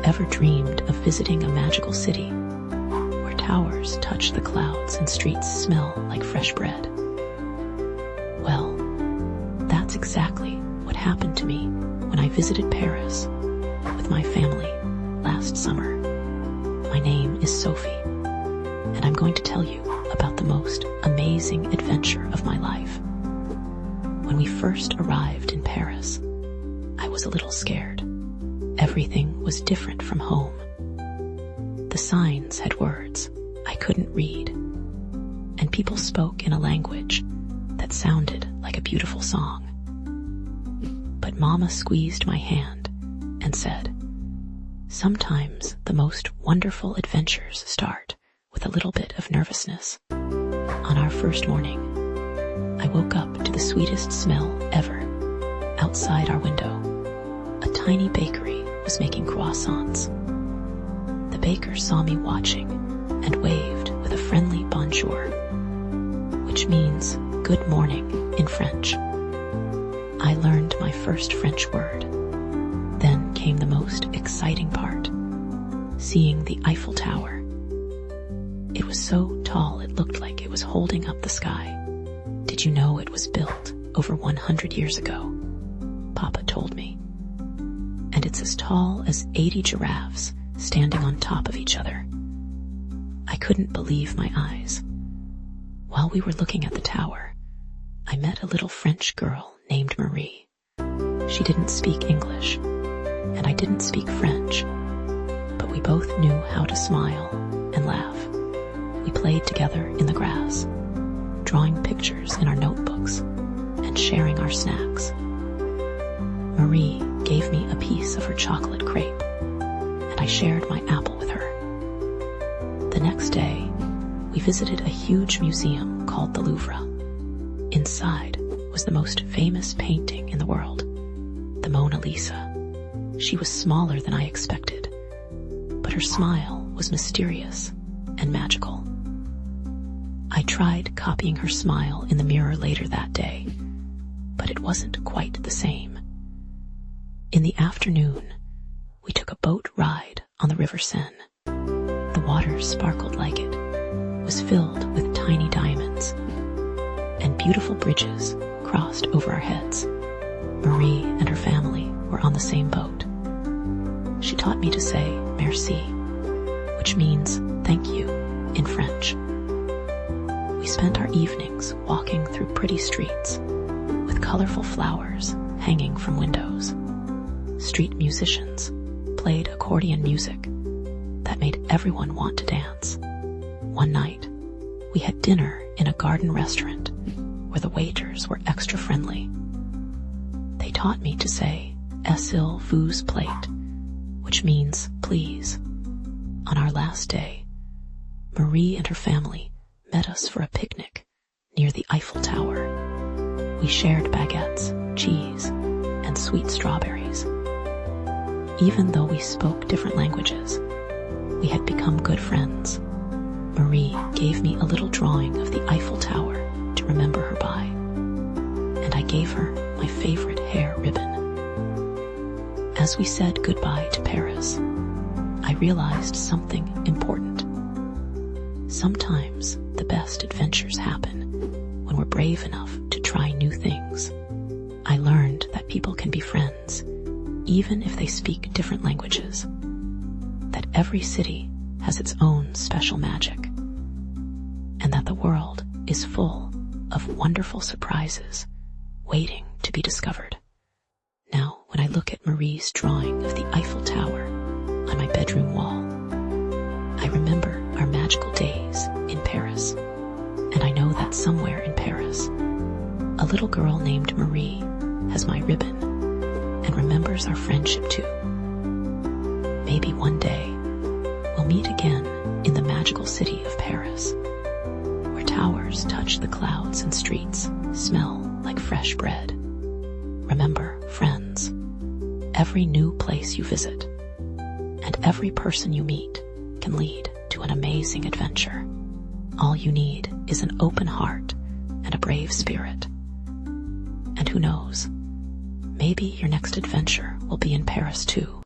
ever dreamed of visiting a magical city where towers touch the clouds and streets smell like fresh bread? Well, that's exactly what happened to me when I visited Paris with my family last summer. My name is Sophie, and I'm going to tell you about the most amazing adventure of my life. When we first arrived in Paris, I was a little scared. Everything was different from home. The signs had words I couldn't read, and people spoke in a language that sounded like a beautiful song. But Mama squeezed my hand and said, "Sometimes the most wonderful adventures start with a little bit of nervousness." On our first morning, I woke up to the sweetest smell ever. Outside our window, a tiny bakery was making croissants. The baker saw me watching and waved with a friendly bonjour, which means good morning in French. I learned my first French word. Then came the most exciting part, seeing the Eiffel Tower. It was so tall it looked like it was holding up the sky. Did you know it was built over 100 years ago? Papa told me. And it's as tall as 80 giraffes standing on top of each other. I couldn't believe my eyes. While we were looking at the tower, I met a little French girl named Marie. She didn't speak English, and I didn't speak French, but we both knew how to smile and laugh. We played together in the grass, drawing pictures in our notebooks and sharing our snacks. Marie gave me a piece of her chocolate crepe, and I shared my apple with her. The next day, we visited a huge museum called the Louvre. Inside was the most famous painting in the world, the Mona Lisa. She was smaller than I expected, but her smile was mysterious and magical. I tried copying her smile in the mirror later that day, but it wasn't quite the same. In the afternoon, we took a boat ride on the River Seine. The water sparkled like it was filled with tiny diamonds, and beautiful bridges crossed over our heads. Marie and her family were on the same boat. She taught me to say merci, which means thank you in French. We spent our evenings walking through pretty streets with colorful flowers hanging from windows. Street musicians played accordion music that made everyone want to dance. One night, we had dinner in a garden restaurant where the waiters were extra friendly. They taught me to say s'il vous plaît, which means please. On our last day, Marie and her family met us for a picnic near the Eiffel Tower. We shared baguettes, cheese, and sweet strawberries. Even though we spoke different languages, we had become good friends. Marie gave me a little drawing of the Eiffel Tower to remember her by, and I gave her my favorite hair ribbon. As we said goodbye to Paris, I realized something important. Sometimes the best adventures happen when we're brave enough to try new things. I learned that people can be friends, even if they speak different languages, that every city has its own special magic, and that the world is full of wonderful surprises waiting to be discovered. Now, when I look at Marie's drawing of the Eiffel Tower on my bedroom wall, I remember our magical days in Paris, and I know that somewhere in Paris, a little girl named Marie has my ribbon and remembers our friendship too. Maybe one day we'll meet again in the magical city of Paris, where towers touch the clouds and streets smell like fresh bread. Remember, friends, every new place you visit and every person you meet can lead to an amazing adventure. All you need is an open heart and a brave spirit. And who knows, maybe your next adventure will be in Paris too.